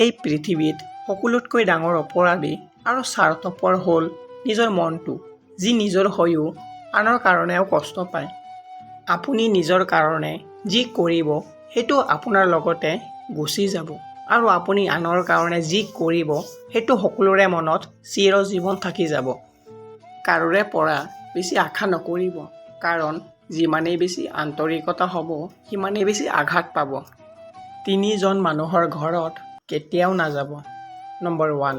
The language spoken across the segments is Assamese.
এই পৃথিৱীত সকলোতকৈ ডাঙৰ অপৰাধী আৰু স্বাৰ্থপৰ হ'ল নিজৰ মনটো, যি নিজৰ হৈও আনৰ কাৰণেও কষ্ট পায়। আপুনি নিজৰ কাৰণে যি কৰিব সেইটো আপোনাৰ লগতে গুচি যাব, আৰু আপুনি আনৰ কাৰণে যি কৰিব সেইটো সকলোৰে মনত চিৰজীৱন থাকি যাব। কাৰোৰে পৰা বেছি আশা নকৰিব, কাৰণ যিমানেই বেছি আন্তৰিকতা হ'ব সিমানেই বেছি আঘাত পাব। ৩ জন মানুহৰ ঘৰত কেতিয়াও নাযাব। নম্বৰ 1,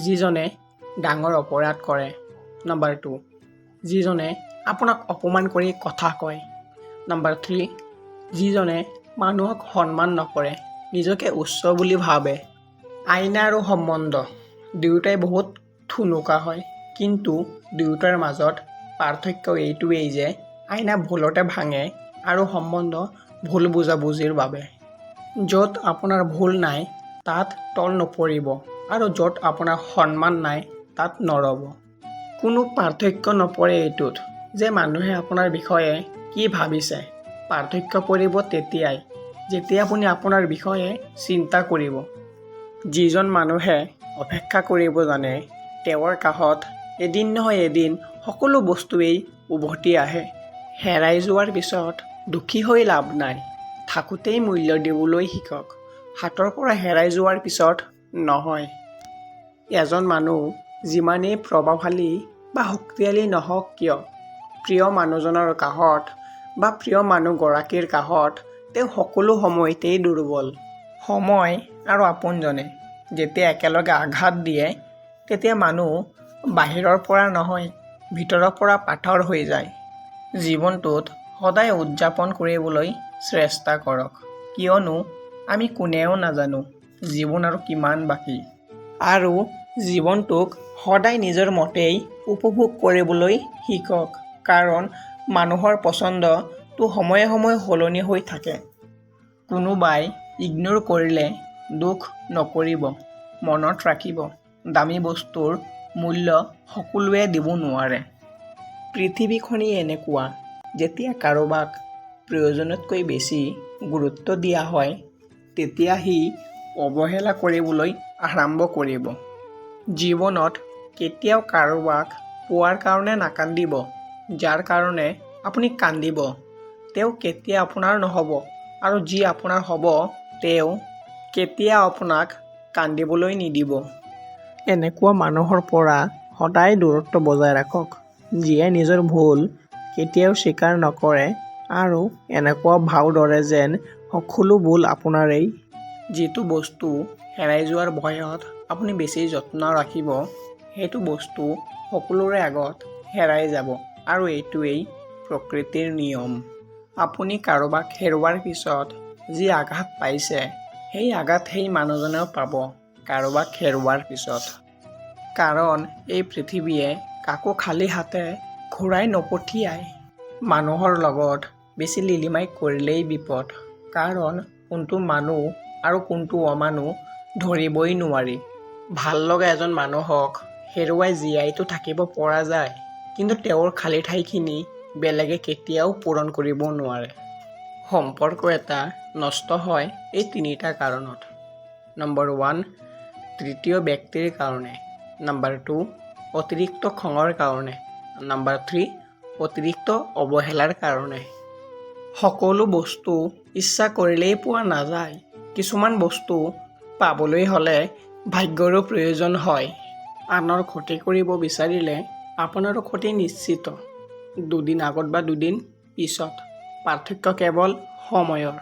যিজনে ডাঙৰ অপৰাধ কৰে। নম্বৰ 2, যিজনে আপোনাক অপমান কৰি কথা কয়। নম্বৰ 3, যিজনে মানুহক সন্মান নকৰে, নিজকে উচ্চ বুলি ভাবে। আইনা আৰু সম্বন্ধ দুয়োটাই বহুত ঠুনুকা হয়, কিন্তু দুয়োটাৰ মাজত পাৰ্থক্য এইটোৱেই যে আইনা ভুলতে ভাঙে আৰু সম্বন্ধ ভুল বুজাবুজিৰ বাবে। য'ত আপোনাৰ ভুল নাই তাত তল নপৰিব, আৰু য'ত আপোনাৰ সন্মান নাই তাত নৰ'ব। কোনো পাৰ্থক্য নপৰে এইটোত যে মানুহে আপোনাৰ বিষয়ে কি ভাবিছে। পাৰ্থক্য পৰিব তেতিয়াই যেতিয়া আপুনি আপোনাৰ বিষয়ে চিন্তা কৰিব। যিজন মানুহে অপেক্ষা কৰিব জানে, তেওঁৰ কাষত এদিন নহয় এদিন সকলো বস্তুৱেই উভতি আহে। হেৰাই যোৱাৰ পিছত দুখী হৈ লাভ নাই, থাকোঁতেই মূল্য দিবলৈ শিকক, হাতৰ পৰা হেৰাই যোৱাৰ পিছত নহয়। এজন মানুহ যিমানেই প্ৰভাৱশালী বা শক্তিশালী নহওক কিয়, প্ৰিয় মানুহজনৰ কাষত বা প্ৰিয় মানুহগৰাকীৰ কাষত তেওঁ সকলো সময়তেই দুৰ্বল। সময় আৰু আপোনজনে যেতিয়া একেলগে আঘাত দিয়ে, তেতিয়া মানুহ বাহিৰৰ পৰা নহয়, ভিতৰৰ পৰা পাথৰ হৈ যায়। জীৱনটোত সদায় উদযাপন কৰিবলৈ চেষ্টা কৰক, কিয়নো আমি কোনেও নাজানো জীৱন আৰু কিমান বাকী। আৰু জীৱনটোক সদায় নিজৰ মতেই উপভোগ কৰিবলৈ শিকক, কাৰণ মানুহৰ পচন্দটো সময়ে সময়ে সলনি হৈ থাকে। কোনোবাই ইগনোৰ কৰিলে দুখ নকৰিব। মনত ৰাখিব, দামী বস্তুৰ মূল্য সকলোৱে দিব নোৱাৰে। পৃথিৱীখনেই এনেকুৱা, যেতিয়া কাৰোবাক প্ৰয়োজনতকৈ বেছি গুৰুত্ব দিয়া হয়, তেতিয়া সি অৱহেলা কৰিবলৈ আৰম্ভ কৰিব। জীৱনত কেতিয়াও কাৰোবাক পোৱাৰ কাৰণে নাকান্দিব। যাৰ কাৰণে আপুনি কান্দিব তেওঁ কেতিয়া আপোনাৰ নহ'ব, আৰু যি আপোনাৰ হ'ব তেওঁ কেতিয়াও আপোনাক কান্দিবলৈ নিদিব। এনেকুৱা মানুহৰ পৰা সদায় দূৰত্ব বজাই ৰাখক, যিয়ে নিজৰ ভুল কেতিয়াও স্বীকাৰ নকৰে আৰু এনেকুৱা ভাও ধৰে যেন সকলো ভুল আপোনাৰেই। যিটো বস্তু হেৰাই যোৱাৰ ভয়ত আপুনি বেছি যত্ন ৰাখিব, সেইটো বস্তু সকলোৰে আগত হেৰাই যাব, আৰু এইটোৱেই প্ৰকৃতিৰ নিয়ম। আপুনি কাৰোবাক হেৰুৱাৰ পিছত যি আঘাত পাইছে, সেই আঘাত সেই মানুহজনেও পাব কাৰোবাক হেৰুৱাৰ পিছত। কাৰণ এই পৃথিৱীয়ে কাকো খালী হাতে ঘূৰাই নপঠিয়ায়। মানুহৰ লগত বেছি লিলিমাই কৰিলেই বিপদ, কাৰণ কোনটো মানুহ আৰু কোনটো অমানুহ ধৰিবই নোৱাৰি। ভাল লগা এজন মানুহক হেৰুৱাই জীয়াইতো থাকিব পৰা যায়, কিন্তু তেওঁৰ খালী ঠাইখিনি বেলেগে কেতিয়াও পূৰণ কৰিব নোৱাৰে। সম্পৰ্ক এটা নষ্ট হয় এই 3টা কাৰণত। নম্বৰ 1, তৃতীয় ব্যক্তিৰ কাৰণে। নম্বৰ 2, অতিৰিক্ত খঙৰ কাৰণে। নম্বৰ 3, অতিৰিক্ত অৱহেলাৰ কাৰণে। সকলো বস্তু ইচ্ছা কৰিলেই পোৱা নাযায়। কিছুমান বস্তু পাবলৈ হ'লে ভাগ্যৰো প্ৰয়োজন হয়। আনৰ ক্ষতি কৰিব বিচাৰিলে আপোনাৰো ক্ষতি নিশ্চিত। দুদিন আগত বা দুদিন পিছত, পাৰ্থক্য কেৱল সময়ৰ।